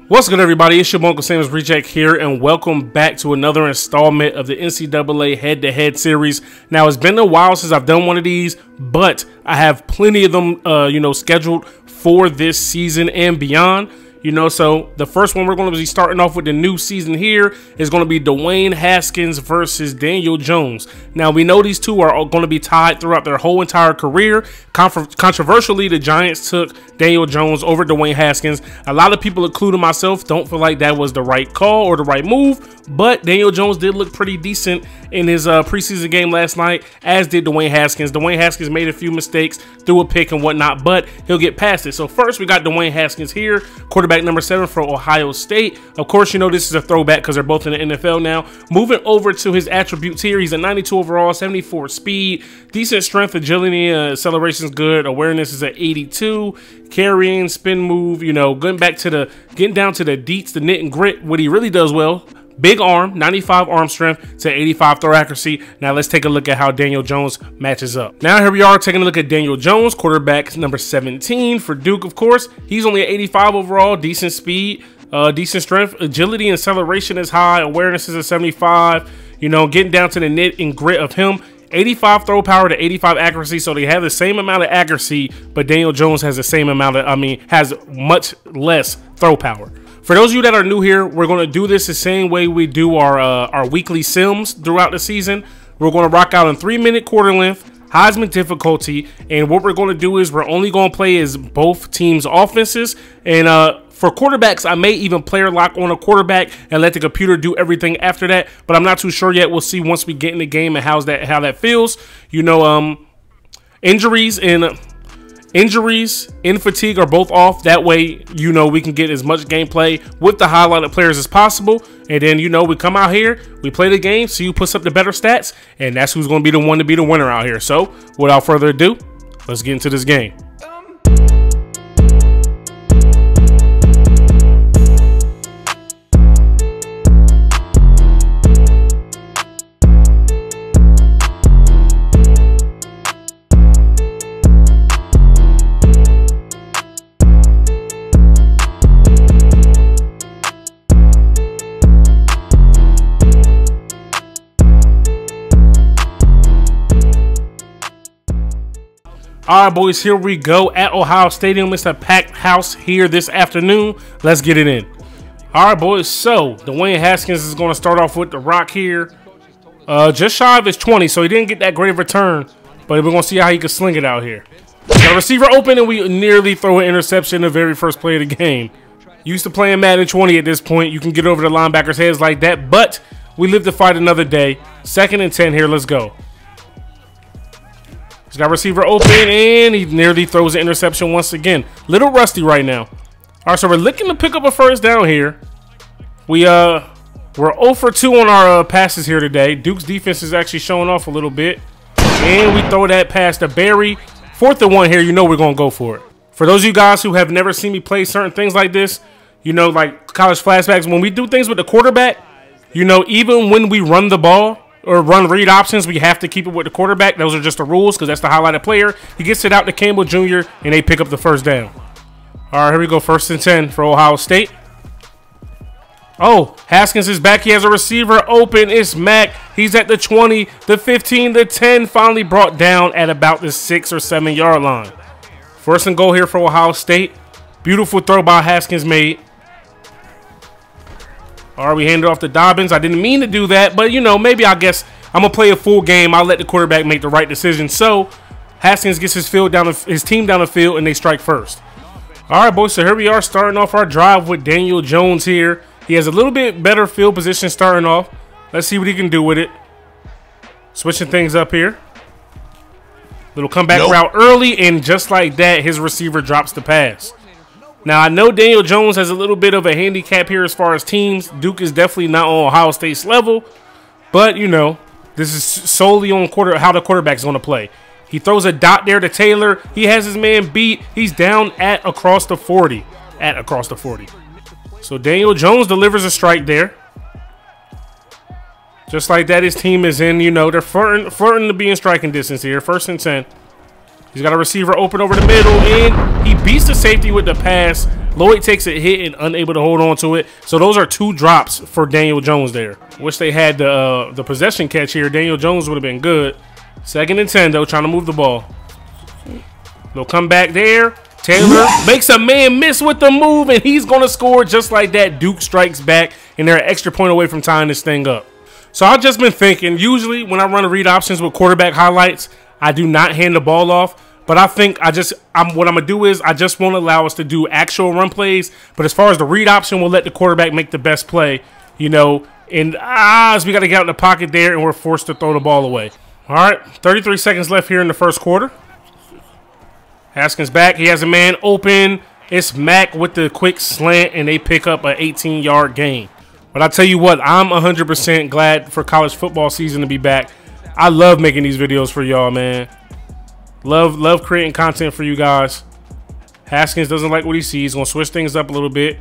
What's good, everybody? It's your UncleSamsReject here, and welcome back to another installment of the NCAA head-to-head series. Now, it's been a while since I've done one of these, but I have plenty of them, scheduled for this season and beyond. So the first one we're going to be starting off with the new season here is going to be Dwayne Haskins versus Daniel Jones. Now, we know these two are going to be tied throughout their whole entire career. Controversially, the Giants took Daniel Jones over Dwayne Haskins. A lot of people, including myself, don't feel like that was the right call or the right move, but Daniel Jones did look pretty decent in his preseason game last night, as did Dwayne Haskins. Dwayne Haskins made a few mistakes, threw a pick and whatnot, but he'll get past it. So first, we got Dwayne Haskins here, quarterback number 7 for Ohio State. Of course, this is a throwback because they're both in the NFL now. Moving over to his attributes here, he's a 92 overall, 74 speed, decent strength, agility, acceleration is good, awareness is at 82, carrying, spin move, getting down to the deets, the knit and grit, what he really does well. Big arm, 95 arm strength to 85 throw accuracy. Now let's take a look at how Daniel Jones matches up. Now here we are taking a look at Daniel Jones, quarterback number 17 for Duke, of course. He's only at 85 overall, decent speed, decent strength, agility and acceleration is high, awareness is at 75. Getting down to the knit and grit of him. 85 throw power to 85 accuracy, so they have the same amount of accuracy, but Daniel Jones has the same amount of, has much less throw power. For those of you that are new here, we're going to do this the same way we do our weekly sims throughout the season. We're going to rock out in 3-minute quarter length, Heisman difficulty, and what we're going to do is we're only going to play as both teams' offenses. And for quarterbacks, I may even player lock on a quarterback and let the computer do everything after that, but I'm not too sure yet. We'll see once we get in the game and how that feels. Injuries and fatigue are both off. That way, we can get as much gameplay with the highlighted players as possible. And then, we come out here, we play the game, see who puts up the better stats, and that's who's going to be the one to be the winner out here. So, without further ado, let's get into this game. All right, boys, here we go at Ohio Stadium. It's a packed house here this afternoon. Let's get it in. All right, boys, so Dwayne Haskins is going to start off with the rock here. Just shy of his 20, so he didn't get that great of a return, but we're going to see how he can sling it out here. Got a receiver open, and we nearly throw an interception in the very first play of the game. Used to playing Madden 20 at this point. You can get over the linebackers' heads like that, but we live to fight another day. 2nd and 10 here. Let's go. He's got receiver open, and he nearly throws an interception once again. Little rusty right now. All right, so we're looking to pick up a first down here. We're 0 for 2 on our passes here today. Duke's defense is actually showing off a little bit. And we throw that pass to Barry. 4th and 1 here, we're going to go for it. For those of you guys who have never seen me play certain things like this, like college flashbacks, when we do things with the quarterback, even when we run the ball, or run read options, we have to keep it with the quarterback. Those are just the rules because that's the highlighted player. He gets it out to Campbell Jr., and they pick up the first down. All right, here we go. 1st and 10 for Ohio State. Oh, Haskins is back. He has a receiver open. It's Mack. He's at the 20, the 15, the 10. Finally brought down at about the 6 or 7 yard line. 1st and goal here for Ohio State. Beautiful throw by Haskins made. All right, we hand it off to Dobbins. I didn't mean to do that, but, maybe I guess I'm going to play a full game. I'll let the quarterback make the right decision. So, Haskins gets his team down the field, and they strike first. All right, boys, so here we are starting off our drive with Daniel Jones here. He has a little bit better field position starting off. Let's see what he can do with it. Switching things up here. Little comeback route early, and just like that, his receiver drops the pass. Now, I know Daniel Jones has a little bit of a handicap here as far as teams. Duke is definitely not on Ohio State's level. But, this is solely on how the quarterback's going to play. He throws a dot there to Taylor. He has his man beat. He's down at across the 40. So, Daniel Jones delivers a strike there. Just like that, his team is in, they're flirting to be in striking distance here. 1st and 10. He's got a receiver open over the middle, and he beats the safety with the pass. Lloyd takes a hit and unable to hold on to it. So those are 2 drops for Daniel Jones there. Wish they had the possession catch here. Daniel Jones would have been good. 2nd and 10, though, trying to move the ball. They'll come back there. Taylor makes a man miss with the move, and he's going to score just like that. Duke strikes back, and they're an extra point away from tying this thing up. So I've just been thinking, usually when I run a read options with quarterback highlights, I do not hand the ball off. But I think what I'm going to do is I just won't allow us to do actual run plays. But as far as the read option, we'll let the quarterback make the best play, you know. And so we got to get out in the pocket there, and we're forced to throw the ball away. All right, 33 seconds left here in the first quarter. Haskins back. He has a man open. It's Mack with the quick slant, and they pick up an 18-yard gain. But I tell you what, I'm 100% glad for college football season to be back. I love making these videos for y'all, man. Love creating content for you guys. Haskins doesn't like what he sees. Gonna switch things up a little bit.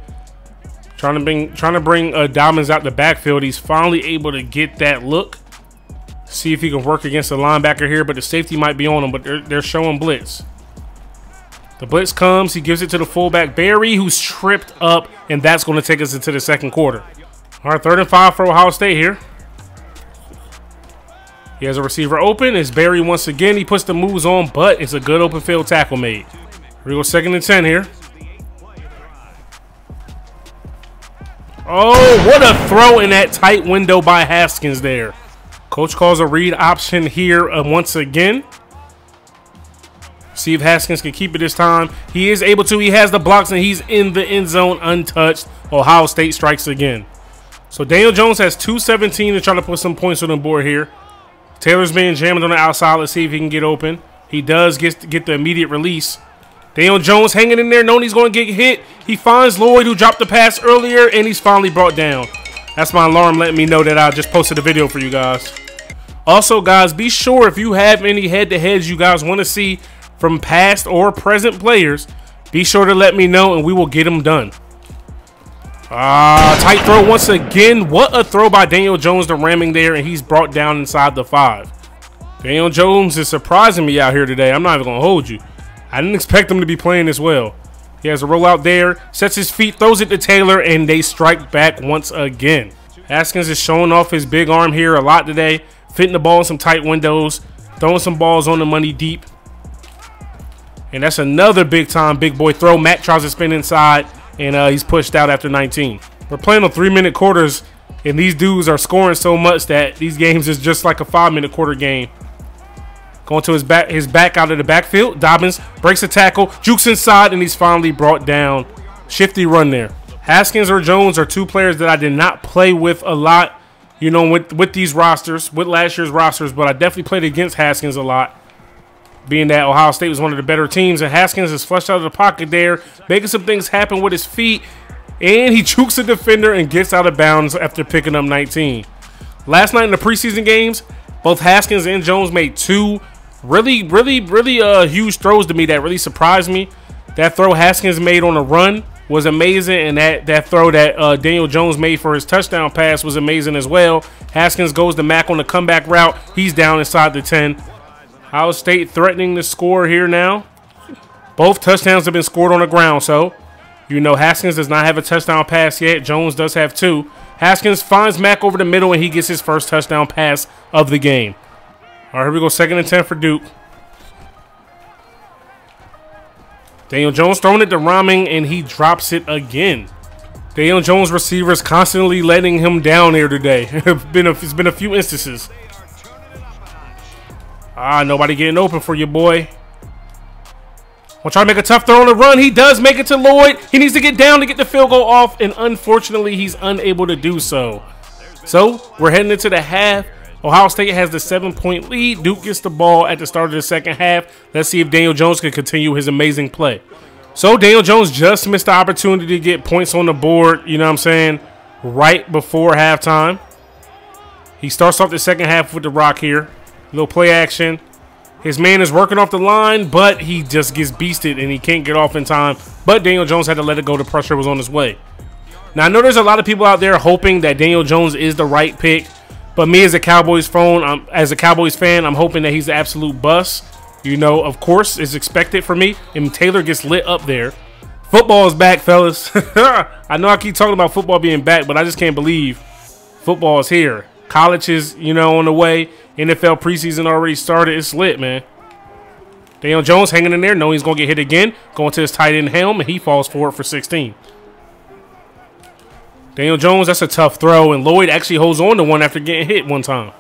Trying to bring Dobbins out the backfield. He's finally able to get that look. See if he can work against the linebacker here, but the safety might be on him. But they're showing blitz. The blitz comes. He gives it to the fullback Barry, who's tripped up, and that's going to take us into the second quarter. All right, 3rd and 5 for Ohio State here. He has a receiver open. It's Barry once again. He puts the moves on, but it's a good open field tackle made. Here we go, 2nd and 10 here. Oh, what a throw in that tight window by Haskins there. Coach calls a read option here once again. See if Haskins can keep it this time. He is able to. He has the blocks, and he's in the end zone untouched. Ohio State strikes again. So Daniel Jones has 2:17 to try to put some points on the board here. Taylor's being jammed on the outside. Let's see if he can get open. He does get the immediate release. Daniel Jones hanging in there, knowing he's going to get hit. He finds Lloyd, who dropped the pass earlier, and he's finally brought down. That's my alarm letting me know that I just posted a video for you guys. Also, guys, be sure if you have any head-to-heads you guys want to see from past or present players, be sure to let me know, and we will get them done. Tight throw once again. What a throw by Daniel Jones to ramming there, and he's brought down inside the 5. Daniel Jones is surprising me out here today. I'm not even going to hold you. I didn't expect him to be playing this well. He has a rollout there, sets his feet, throws it to Taylor, and they strike back once again. Haskins is showing off his big arm here a lot today, fitting the ball in some tight windows, throwing some balls on the money deep. And that's another big-time big boy throw. Matt tries to spin inside, and he's pushed out after 19. We're playing on 3-minute quarters, and these dudes are scoring so much that these games is just like a 5-minute quarter game. Going to his back out of the backfield. Dobbins breaks a tackle, jukes inside, and he's finally brought down. Shifty run there. Haskins or Jones are 2 players that I did not play with a lot, you know, with these rosters, with last year's rosters, but I definitely played against Haskins a lot, being that Ohio State was one of the better teams, and Haskins is flushed out of the pocket there, making some things happen with his feet, and he jukes a defender and gets out of bounds after picking up 19. Last night in the preseason games, both Haskins and Jones made 2 really huge throws to me that really surprised me. That throw Haskins made on a run was amazing, and that throw that Daniel Jones made for his touchdown pass was amazing as well. Haskins goes to Mack on the comeback route. He's down inside the 10. Ohio State threatening to score here now. Both touchdowns have been scored on the ground, so you know Haskins does not have a touchdown pass yet. Jones does have 2. Haskins finds Mack over the middle, and he gets his first touchdown pass of the game. All right, here we go, 2nd and 10 for Duke. Daniel Jones throwing it to Rahming, and he drops it again. Daniel Jones receivers constantly letting him down here today. It's been a few instances. Nobody getting open for your boy. I'll try to make a tough throw on the run. He does make it to Lloyd. He needs to get down to get the field goal off, and unfortunately, he's unable to do so. So, we're heading into the half. Ohio State has the 7-point lead. Duke gets the ball at the start of the second half. Let's see if Daniel Jones can continue his amazing play. So, Daniel Jones just missed the opportunity to get points on the board, you know what I'm saying, right before halftime. He starts off the second half with the rock here. Little play action. His man is working off the line, but he just gets beasted and he can't get off in time. But Daniel Jones had to let it go. The pressure was on his way. Now, I know there's a lot of people out there hoping that Daniel Jones is the right pick. But me as a Cowboys fan, I'm hoping that he's an absolute bust. You know, of course, is expected for me. And Taylor gets lit up there. Football is back, fellas. I know I keep talking about football being back, but I just can't believe football is here. College is, you know, on the way. NFL preseason already started. It's lit, man. Daniel Jones hanging in there, knowing he's going to get hit again. Going to his tight end helm, and he falls for it for 16. Daniel Jones, that's a tough throw, and Lloyd actually holds on to one after getting hit one time.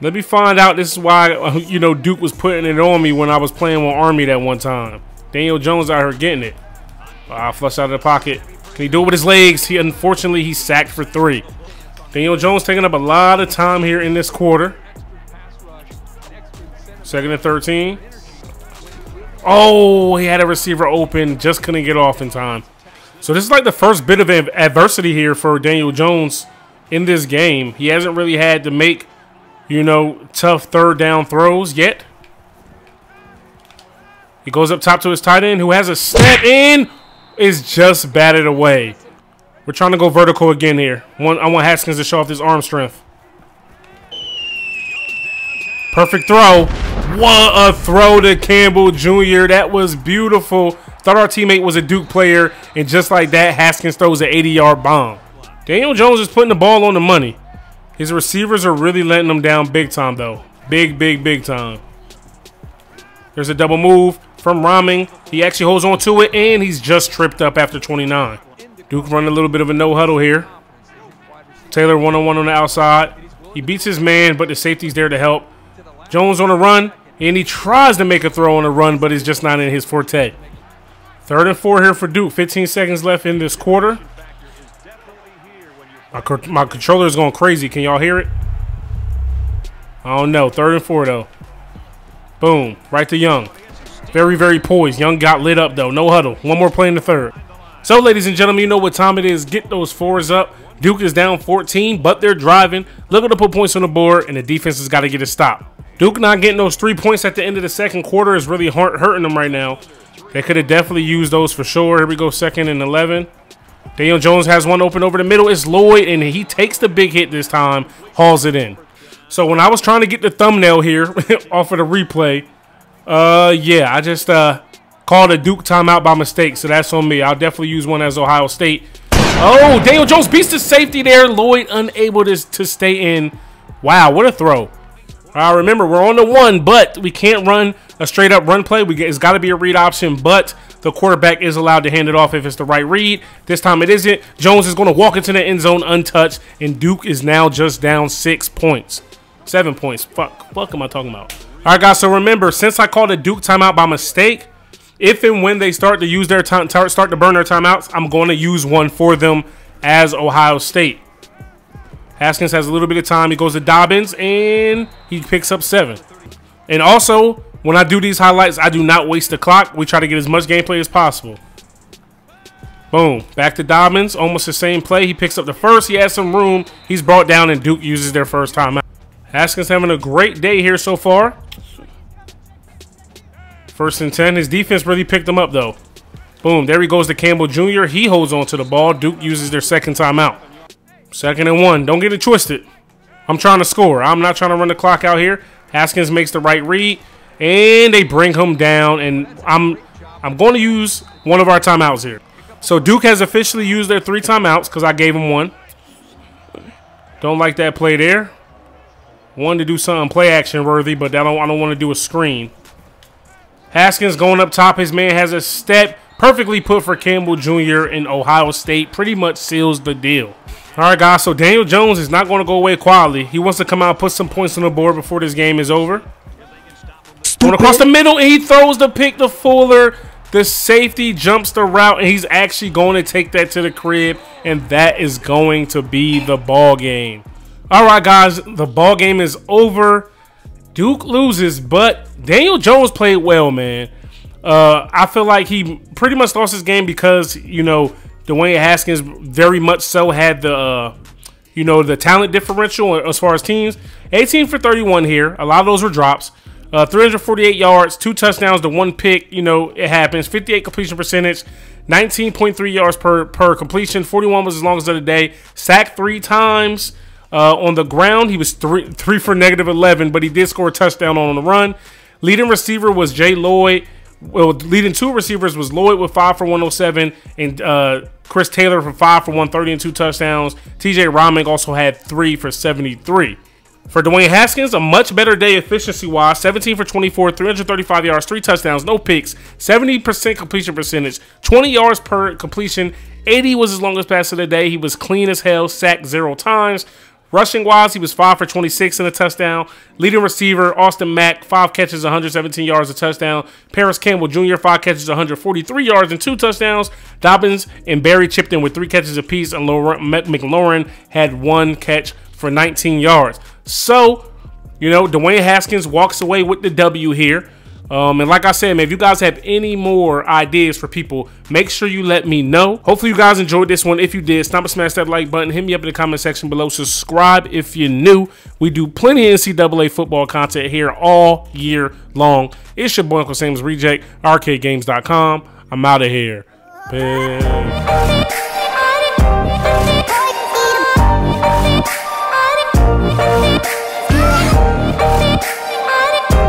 Let me find out. This is why, you know, Duke was putting it on me when I was playing with Army that one time. Daniel Jones out here getting it. Flush out of the pocket. Can he do it with his legs? Unfortunately, he's sacked for 3. Daniel Jones taking up a lot of time here in this quarter. 2nd and 13. Oh, he had a receiver open. Just couldn't get off in time. So this is like the first bit of adversity here for Daniel Jones in this game. He hasn't really had to make, you know, tough 3rd down throws yet. He goes up top to his tight end, who has a step in. Is just batted away. We're trying to go vertical again here. I want Haskins to show off his arm strength. Perfect throw. What a throw to Campbell Jr. That was beautiful. Thought our teammate was a Duke player, and just like that, Haskins throws an 80-yard bomb. Daniel Jones is putting the ball on the money. His receivers are really letting him down big time, though. Big time. There's a double move from Rahming. He actually holds on to it, and he's just tripped up after 29. Duke running a little bit of a no huddle here. Taylor one-on-one on the outside. He beats his man, but the safety's there to help. Jones on a run, and he tries to make a throw on a run, but it's just not in his forte. 3rd and 4 here for Duke. 15 seconds left in this quarter. My controller is going crazy. Can y'all hear it? I don't know. 3rd and 4, though. Boom. Right to Young. Very poised. Young got lit up, though. No huddle. One more play in the 3rd. So, ladies and gentlemen, you know what time it is. Get those 4s up. Duke is down 14, but they're driving. Looking to put points on the board, and the defense has got to get a stop. Duke not getting those 3 points at the end of the 2nd quarter is really hurting them right now. They could have definitely used those for sure. Here we go, 2nd and 11. Daniel Jones has one open over the middle. It's Lloyd, and he takes the big hit this time, hauls it in. So when I was trying to get the thumbnail here off of the replay, yeah, I just called a Duke timeout by mistake, so that's on me. I'll definitely use one as Ohio State. Oh, Daniel Jones beats the safety there. Lloyd unable to stay in. Wow, what a throw. Remember, we're on the 1, but we can't run a straight-up run play. It's got to be a read option, but the quarterback is allowed to hand it off if it's the right read. This time it isn't. Jones is going to walk into the end zone untouched, and Duke is now just down 6 points. 7 points. Fuck am I talking about? All right, guys, so remember, since I called a Duke timeout by mistake, if and when they start to use their start to burn their timeouts, I'm going to use one for them as Ohio State. Haskins has a little bit of time. He goes to Dobbins, and he picks up 7. And also, when I do these highlights, I do not waste the clock. We try to get as much gameplay as possible. Boom. Back to Dobbins. Almost the same play. He picks up the 1st. He has some room. He's brought down, and Duke uses their 1st timeout. Haskins having a great day here so far. 1st and 10. His defense really picked him up, though. Boom. There he goes to Campbell Jr. He holds on to the ball. Duke uses their 2nd timeout. 2nd and 1. Don't get it twisted. I'm trying to score. I'm not trying to run the clock out here. Haskins makes the right read, and they bring him down, and I'm going to use one of our timeouts here. So Duke has officially used their 3 timeouts because I gave them 1. Don't like that play there. Wanted to do something play action worthy, but I don't want to do a screen. Haskins going up top. His man has a step perfectly put for Campbell Jr. in Ohio State. Pretty much seals the deal. All right, guys, so Daniel Jones is not going to go away quietly. He wants to come out and put some points on the board before this game is over. Going across the middle, and he throws the pick to Fuller. The safety jumps the route, and he's actually going to take that to the crib, and that is going to be the ball game. All right, guys, the ball game is over. Duke loses, but Daniel Jones played well, man. I feel like he pretty much lost his game because, you know, Dwayne Haskins very much so had the, you know, the talent differential as far as teams. 18 for 31 here. A lot of those were drops. 348 yards, 2 touchdowns to 1 pick. You know, it happens. 58 completion percentage, 19.3 yards per completion. 41 was his longest of the day. Sacked 3 times. On the ground, he was 3 for -11, but he did score a touchdown on the run. Leading receiver was Jay Lloyd. Well, leading 2 receivers was Lloyd with 5 for 107 and Chris Taylor for 5 for 130 and 2 touchdowns. TJ Rahming also had 3 for 73. For Dwayne Haskins, a much better day efficiency-wise. 17 for 24, 335 yards, 3 touchdowns, no picks, 70% completion percentage, 20 yards per completion. 80 was his longest pass of the day. He was clean as hell, sacked 0 times. Rushing-wise, he was 5 for 26 and a touchdown. Leading receiver, Austin Mack, 5 catches, 117 yards, a touchdown. Paris Campbell Jr., 5 catches, 143 yards, and 2 touchdowns. Dobbins and Barry chipped in with 3 catches apiece, and McLaurin had 1 catch for 19 yards. So, you know, Dwayne Haskins walks away with the W here. And like I said, man, if you guys have any more ideas for people, make sure you let me know. Hopefully you guys enjoyed this one. If you did, stop and smash that like button. Hit me up in the comment section below. Subscribe if you're new. We do plenty of NCAA football content here all year long. It's your boy UncleSamsReject, arcadegames.com. I'm out of here. Peace.